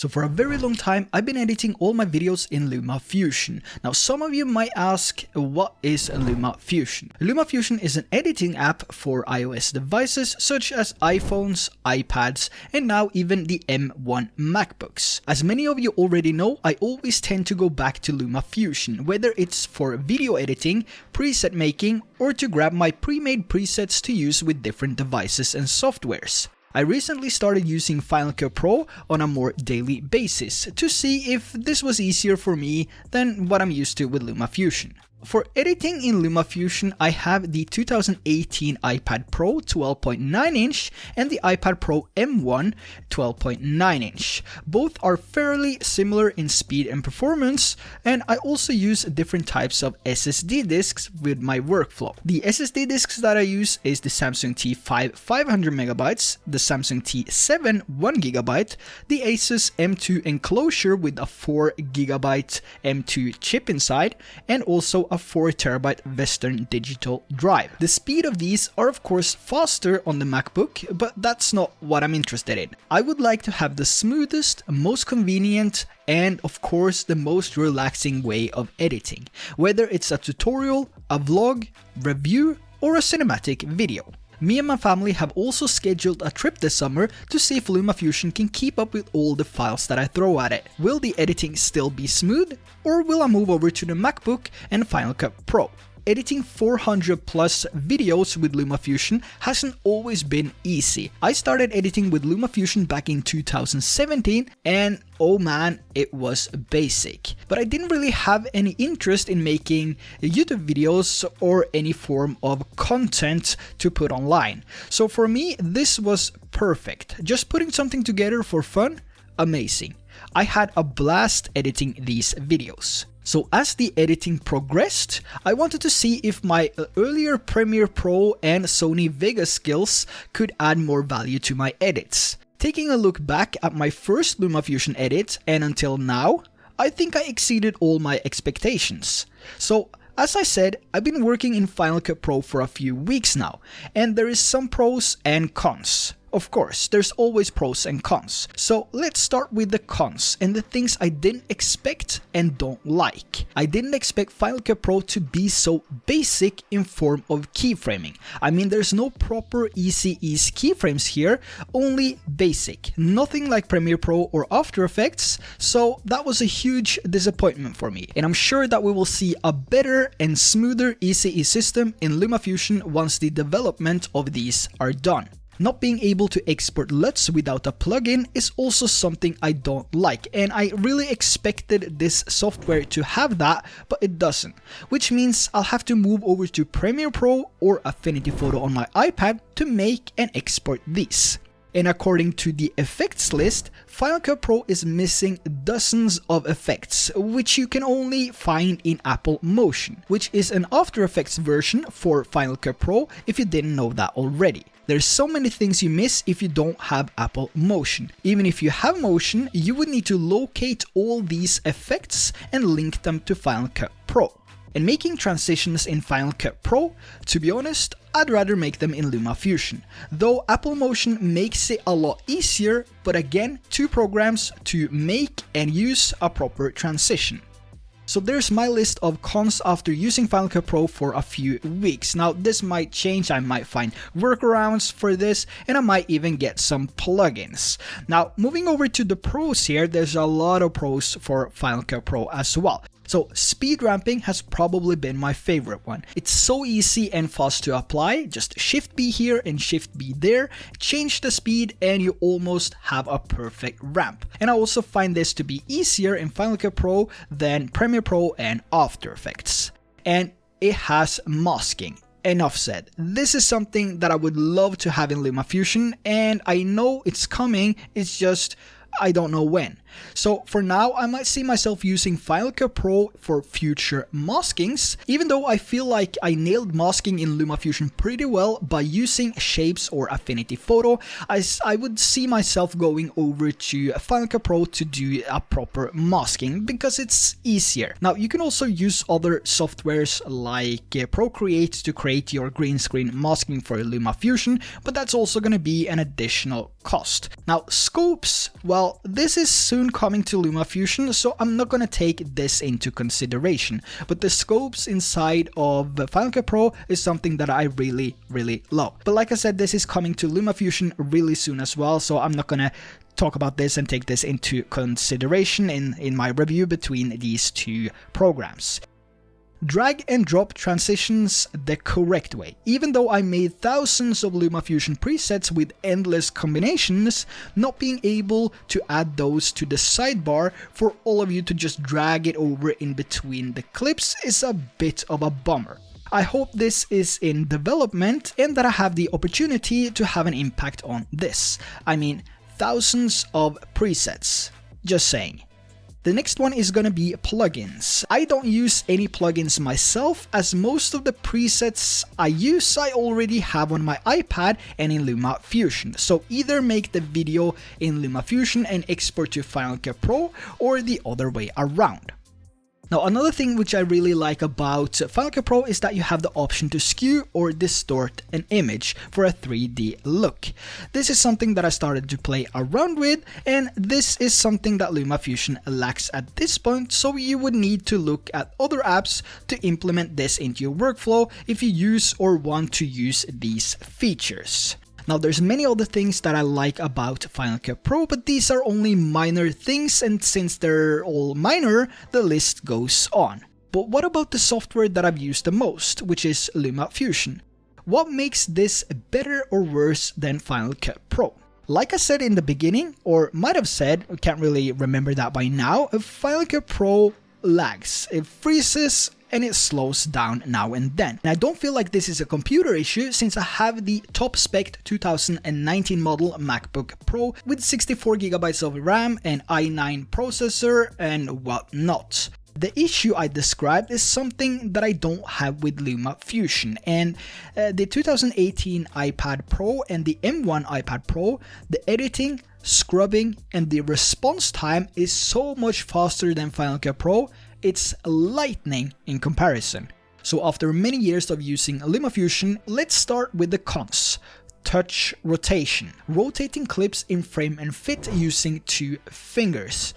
So for a very long time, I've been editing all my videos in LumaFusion. Now some of you might ask, what is LumaFusion? LumaFusion is an editing app for iOS devices such as iPhones, iPads, and now even the M1 MacBooks. As many of you already know, I always tend to go back to LumaFusion, whether it's for video editing, preset making, or to grab my pre-made presets to use with different devices and softwares. I recently started using Final Cut Pro on a more daily basis to see if this was easier for me than what I'm used to with LumaFusion. For editing in LumaFusion, I have the 2018 iPad Pro 12.9 inch and the iPad Pro M1 12.9 inch. Both are fairly similar in speed and performance, and I also use different types of SSD disks with my workflow. The SSD disks that I use is the Samsung T5 500MB, the Samsung T7 1GB, the Asus M2 enclosure with a 4GB M2 chip inside, and also a 4TB Western Digital drive. The speed of these are of course faster on the MacBook, but that's not what I'm interested in. I would like to have the smoothest, most convenient, and of course the most relaxing way of editing, whether it's a tutorial, a vlog, review, or a cinematic video. Me and my family have also scheduled a trip this summer to see if LumaFusion can keep up with all the files that I throw at it. Will the editing still be smooth, or will I move over to the MacBook and Final Cut Pro? Editing 400 plus videos with LumaFusion hasn't always been easy. I started editing with LumaFusion back in 2017 and oh man, it was basic. But I didn't really have any interest in making YouTube videos or any form of content to put online. So for me, this was perfect. Just putting something together for fun, amazing. I had a blast editing these videos. So as the editing progressed, I wanted to see if my earlier Premiere Pro and Sony Vegas skills could add more value to my edits. Taking a look back at my first LumaFusion edit and until now, I think I exceeded all my expectations. So as I said, I've been working in Final Cut Pro for a few weeks now, and there is some pros and cons. Of course, there's always pros and cons. So let's start with the cons and the things I didn't expect and don't like. I didn't expect Final Cut Pro to be so basic in form of keyframing. I mean, there's no proper easy ease keyframes here, only basic. Nothing like Premiere Pro or After Effects, so that was a huge disappointment for me. And I'm sure that we will see a better and smoother easy ease system in LumaFusion once the development of these are done. Not being able to export LUTs without a plugin is also something I don't like, and I really expected this software to have that, but it doesn't, which means I'll have to move over to Premiere Pro or Affinity Photo on my iPad to make and export these. And according to the effects list, Final Cut Pro is missing dozens of effects, which you can only find in Apple Motion, which is an After Effects version for Final Cut Pro if you didn't know that already. There's so many things you miss if you don't have Apple Motion. Even if you have Motion, you would need to locate all these effects and link them to Final Cut Pro. And making transitions in Final Cut Pro, to be honest, I'd rather make them in LumaFusion. Though Apple Motion makes it a lot easier, but again, two programs to make and use a proper transition. So there's my list of cons after using Final Cut Pro for a few weeks. Now this might change, I might find workarounds for this, and I might even get some plugins. Now moving over to the pros here, there's a lot of pros for Final Cut Pro as well. So speed ramping has probably been my favorite one. It's so easy and fast to apply, just Shift B here and Shift B there, change the speed and you almost have a perfect ramp. And I also find this to be easier in Final Cut Pro than Premiere Pro and After Effects. And it has masking. Enough said. This is something that I would love to have in LumaFusion, and I know it's coming, it's just I don't know when. So for now, I might see myself using Final Cut Pro for future maskings, even though I feel like I nailed masking in LumaFusion pretty well by using shapes or Affinity Photo. I would see myself going over to Final Cut Pro to do a proper masking because it's easier. Now you can also use other softwares like Procreate to create your green screen masking for LumaFusion, but that's also going to be an additional cost. Now scopes, well, this is soon coming to LumaFusion, so I'm not gonna take this into consideration, but the scopes inside of Final Cut Pro is something that I really love. But like I said, this is coming to LumaFusion really soon as well, so I'm not gonna talk about this and take this into consideration in my review between these two programs. Drag and drop transitions the correct way. Even though I made thousands of LumaFusion presets with endless combinations, not being able to add those to the sidebar for all of you to just drag it over in between the clips is a bit of a bummer. I hope this is in development and that I have the opportunity to have an impact on this. I mean, thousands of presets. Just saying. The next one is gonna be plugins. I don't use any plugins myself, as most of the presets I use I already have on my iPad and in LumaFusion. So either make the video in LumaFusion and export to Final Cut Pro, or the other way around. Now another thing which I really like about Final Cut Pro is that you have the option to skew or distort an image for a 3D look. This is something that I started to play around with, and this is something that LumaFusion lacks at this point, so you would need to look at other apps to implement this into your workflow if you use or want to use these features. Now there's many other things that I like about Final Cut Pro, but these are only minor things, and since they're all minor, the list goes on. But what about the software that I've used the most, which is LumaFusion? What makes this better or worse than Final Cut Pro? Like I said in the beginning, or might have said, I can't really remember that by now, Final Cut Pro lags. It freezes and it slows down now and then. And I don't feel like this is a computer issue, since I have the top spec 2019 model MacBook Pro with 64GB of RAM and i9 processor and whatnot. The issue I described is something that I don't have with LumaFusion, and the 2018 iPad Pro and the M1 iPad Pro, the editing, scrubbing and the response time is so much faster than Final Cut Pro. It's lightning in comparison. So after many years of using LumaFusion, let's start with the cons. Touch rotation. Rotating clips in frame and fit using 2 fingers.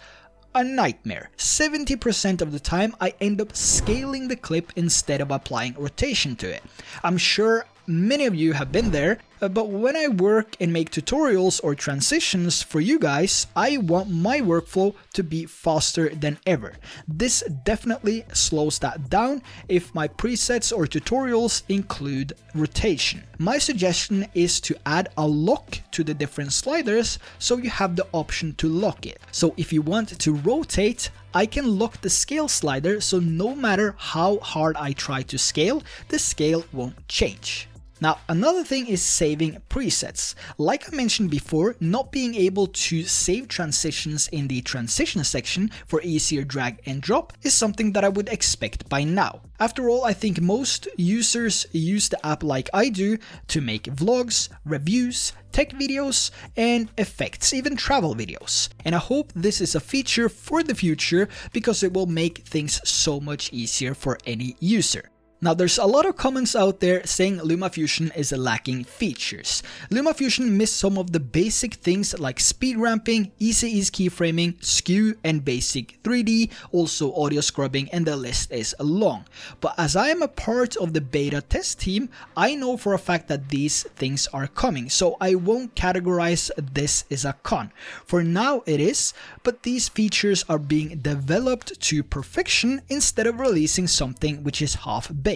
A nightmare. 70% of the time I end up scaling the clip instead of applying rotation to it. I'm sure many of you have been there, but when I work and make tutorials or transitions for you guys, I want my workflow to be faster than ever. This definitely slows that down if my presets or tutorials include rotation. My suggestion is to add a lock to the different sliders so you have the option to lock it. So if you want to rotate, I can lock the scale slider, so no matter how hard I try to scale, the scale won't change. Now another thing is saving presets. Like I mentioned before, not being able to save transitions in the transition section for easier drag and drop is something that I would expect by now. After all, I think most users use the app like I do to make vlogs, reviews, tech videos and effects, even travel videos. And I hope this is a feature for the future because it will make things so much easier for any user. Now there's a lot of comments out there saying LumaFusion is lacking features. LumaFusion missed some of the basic things like speed ramping, easy ease keyframing, skew and basic 3D, also audio scrubbing, and the list is long. But as I am a part of the beta test team, I know for a fact that these things are coming, so I won't categorize this as a con. For now it is, but these features are being developed to perfection instead of releasing something which is half-baked.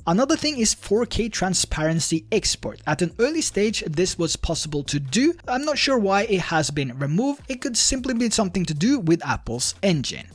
Another thing is 4K transparency export. At an early stage this was possible to do. I'm not sure why it has been removed. It could simply be something to do with Apple's engine.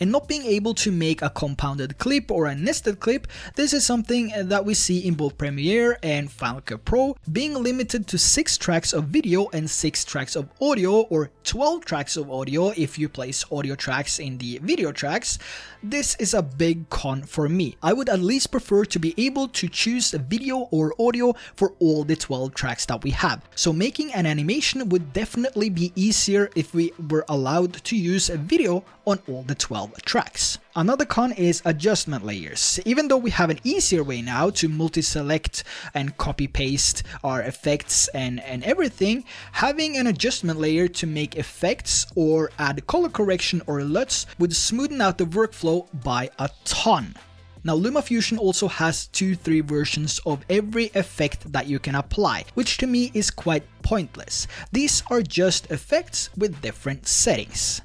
And not being able to make a compounded clip or a nested clip, this is something that we see in both Premiere and Final Cut Pro, being limited to 6 tracks of video and 6 tracks of audio, or 12 tracks of audio if you place audio tracks in the video tracks. This is a big con for me. I would at least prefer to be able to choose video or audio for all the 12 tracks that we have. So making an animation would definitely be easier if we were allowed to use a video on all the 12 of tracks. Another con is adjustment layers. Even though we have an easier way now to multi-select and copy-paste our effects and everything, having an adjustment layer to make effects or add color correction or LUTs would smoothen out the workflow by a ton. Now LumaFusion also has 2-3 versions of every effect that you can apply, which to me is quite pointless. These are just effects with different settings.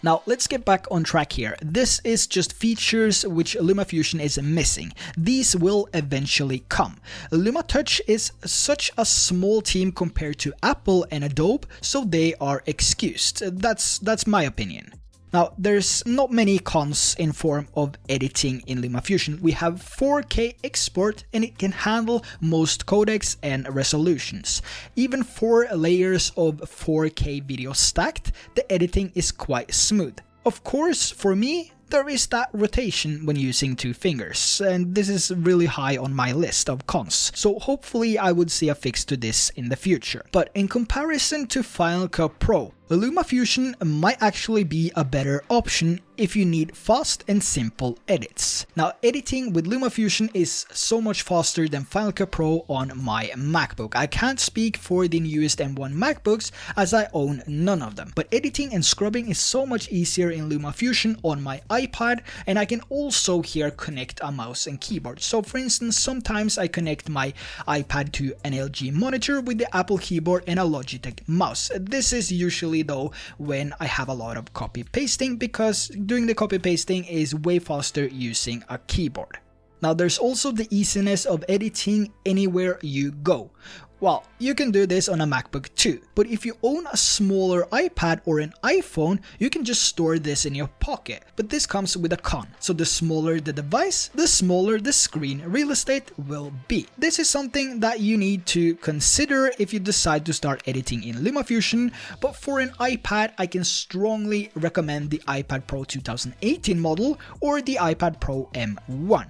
Now let's get back on track here. This is just features which LumaFusion is missing. These will eventually come. LumaTouch is such a small team compared to Apple and Adobe, so they are excused. That's my opinion. Now, there's not many cons in form of editing in LumaFusion. We have 4K export and it can handle most codecs and resolutions. Even 4 layers of 4K video stacked, the editing is quite smooth. Of course, for me, there is that rotation when using 2 fingers, and this is really high on my list of cons, so hopefully I would see a fix to this in the future. But in comparison to Final Cut Pro, LumaFusion might actually be a better option if you need fast and simple edits. Now, editing with LumaFusion is so much faster than Final Cut Pro on my MacBook. I can't speak for the newest M1 MacBooks as I own none of them, but editing and scrubbing is so much easier in LumaFusion on my iPad, and I can also here connect a mouse and keyboard. So for instance, sometimes I connect my iPad to an LG monitor with the Apple keyboard and a Logitech mouse. This is usually though when I have a lot of copy pasting, because doing the copy pasting is way faster using a keyboard. Now there's also the easiness of editing anywhere you go. Well, you can do this on a MacBook too, but if you own a smaller iPad or an iPhone, you can just store this in your pocket. But this comes with a con. So the smaller the device, the smaller the screen real estate will be. This is something that you need to consider if you decide to start editing in LumaFusion, but for an iPad, I can strongly recommend the iPad Pro 2018 model or the iPad Pro M1.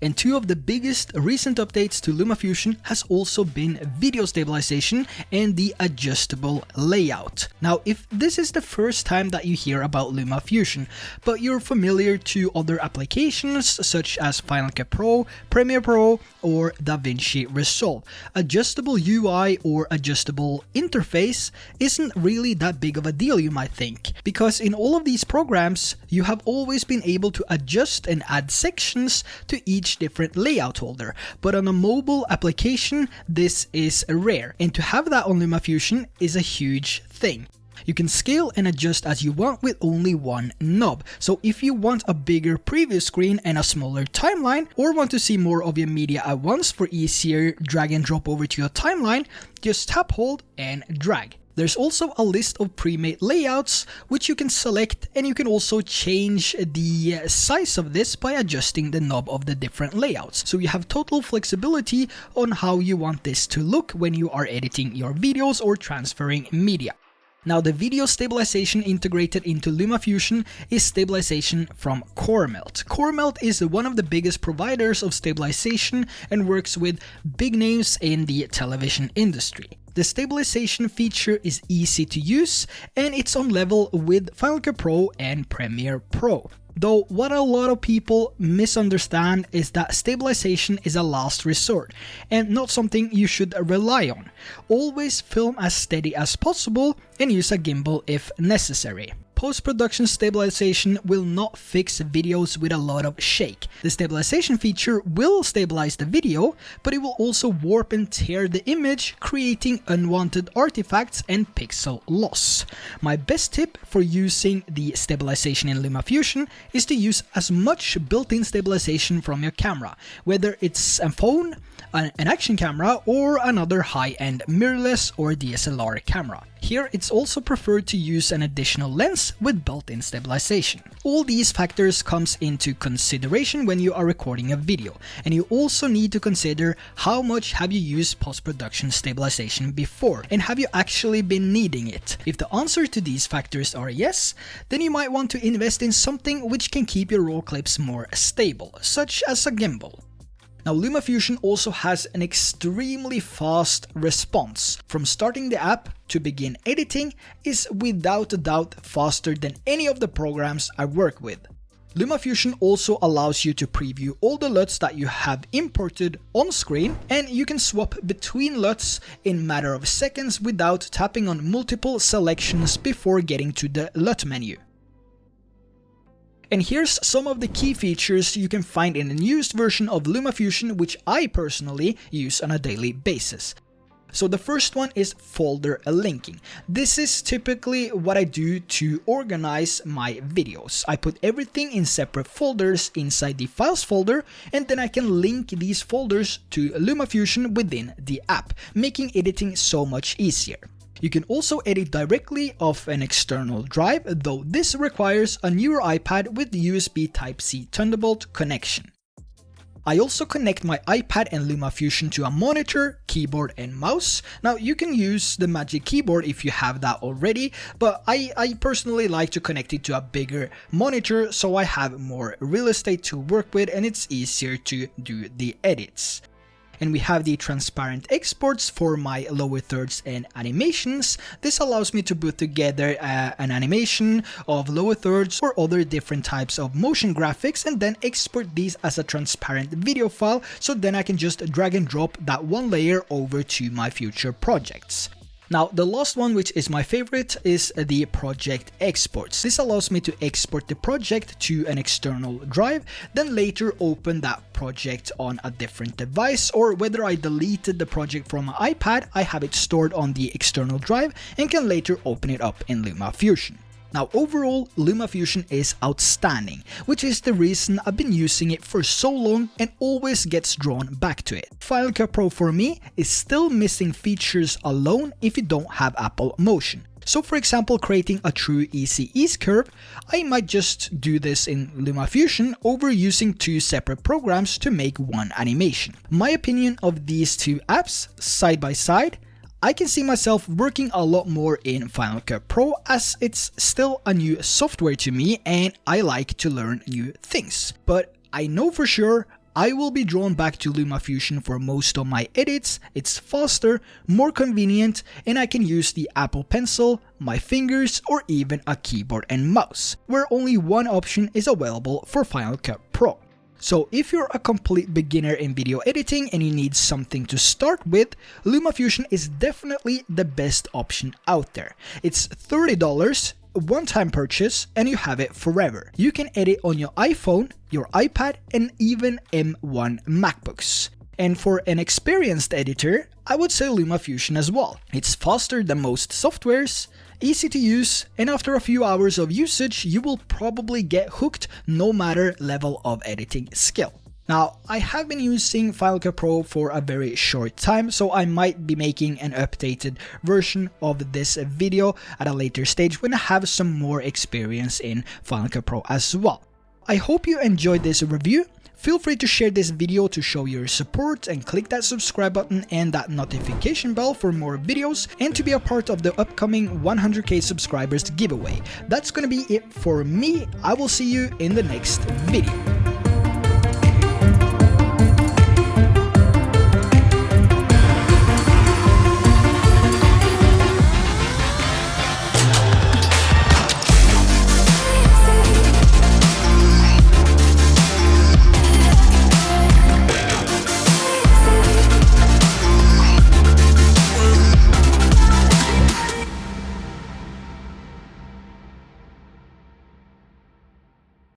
And 2 of the biggest recent updates to LumaFusion has also been video stabilization and the adjustable layout. Now, if this is the first time that you hear about LumaFusion, but you're familiar to other applications such as Final Cut Pro, Premiere Pro, or DaVinci Resolve, adjustable UI or adjustable interface isn't really that big of a deal, you might think, because in all of these programs, you have always been able to adjust and add sections to each different layout holder, but on a mobile application this is rare, and to have that on LumaFusion is a huge thing. You can scale and adjust as you want with only one knob, so if you want a bigger preview screen and a smaller timeline, or want to see more of your media at once for easier drag and drop over to your timeline, just tap, hold and drag. There's also a list of pre-made layouts which you can select, and you can also change the size of this by adjusting the knob of the different layouts. So you have total flexibility on how you want this to look when you are editing your videos or transferring media. Now, the video stabilization integrated into LumaFusion is stabilization from CoreMelt. CoreMelt is one of the biggest providers of stabilization and works with big names in the television industry. The stabilization feature is easy to use, and it's on level with Final Cut Pro and Premiere Pro. Though what a lot of people misunderstand is that stabilization is a last resort and not something you should rely on. Always film as steady as possible and use a gimbal if necessary. Post-production stabilization will not fix videos with a lot of shake. The stabilization feature will stabilize the video, but it will also warp and tear the image, creating unwanted artifacts and pixel loss. My best tip for using the stabilization in LumaFusion is to use as much built-in stabilization from your camera, whether it's a phone, an action camera, or another high-end mirrorless or DSLR camera. Here it's also preferred to use an additional lens with built-in stabilization. All these factors comes into consideration when you are recording a video, and you also need to consider how much have you used post-production stabilization before, and have you actually been needing it. If the answer to these factors are yes, then you might want to invest in something which can keep your raw clips more stable, such as a gimbal. Now LumaFusion also has an extremely fast response. From starting the app to begin editing is without a doubt faster than any of the programs I work with. LumaFusion also allows you to preview all the LUTs that you have imported on screen, and you can swap between LUTs in a matter of seconds without tapping on multiple selections before getting to the LUT menu. And here's some of the key features you can find in the newest version of LumaFusion, which I personally use on a daily basis. So the first one is folder linking. This is typically what I do to organize my videos. I put everything in separate folders inside the files folder, and then I can link these folders to LumaFusion within the app, making editing so much easier. You can also edit directly off an external drive, though this requires a newer iPad with USB Type-C Thunderbolt connection. I also connect my iPad and LumaFusion to a monitor, keyboard and mouse. Now you can use the Magic Keyboard if you have that already, but I personally like to connect it to a bigger monitor so I have more real estate to work with and it's easier to do the edits. And we have the transparent exports for my lower thirds and animations. This allows me to put together an animation of lower thirds or other different types of motion graphics and then export these as a transparent video file, so then I can just drag and drop that one layer over to my future projects. Now the last one, which is my favorite, is the project exports. This allows me to export the project to an external drive, then later open that project on a different device, or whether I deleted the project from my iPad, I have it stored on the external drive and can later open it up in LumaFusion. Now overall, LumaFusion is outstanding, which is the reason I've been using it for so long and always gets drawn back to it. Final Cut Pro for me is still missing features alone if you don't have Apple Motion. So for example, creating a true easy ease curve, I might just do this in LumaFusion over using two separate programs to make one animation. My opinion of these two apps side by side, I can see myself working a lot more in Final Cut Pro as it's still a new software to me and I like to learn new things. But I know for sure I will be drawn back to LumaFusion for most of my edits. It's faster, more convenient, and I can use the Apple Pencil, my fingers, or even a keyboard and mouse, where only one option is available for Final Cut Pro. So if you're a complete beginner in video editing and you need something to start with, LumaFusion is definitely the best option out there. It's $30, a one-time purchase, and you have it forever. You can edit on your iPhone, your iPad, and even M1 MacBooks. And for an experienced editor, I would say LumaFusion as well. It's faster than most softwares, easy to use, and after a few hours of usage, you will probably get hooked no matter level of editing skill. Now, I have been using Final Cut Pro for a very short time, so I might be making an updated version of this video at a later stage when I have some more experience in Final Cut Pro as well. I hope you enjoyed this review. Feel free to share this video to show your support and click that subscribe button and that notification bell for more videos and to be a part of the upcoming 100k subscribers giveaway. That's gonna be it for me. I will see you in the next video.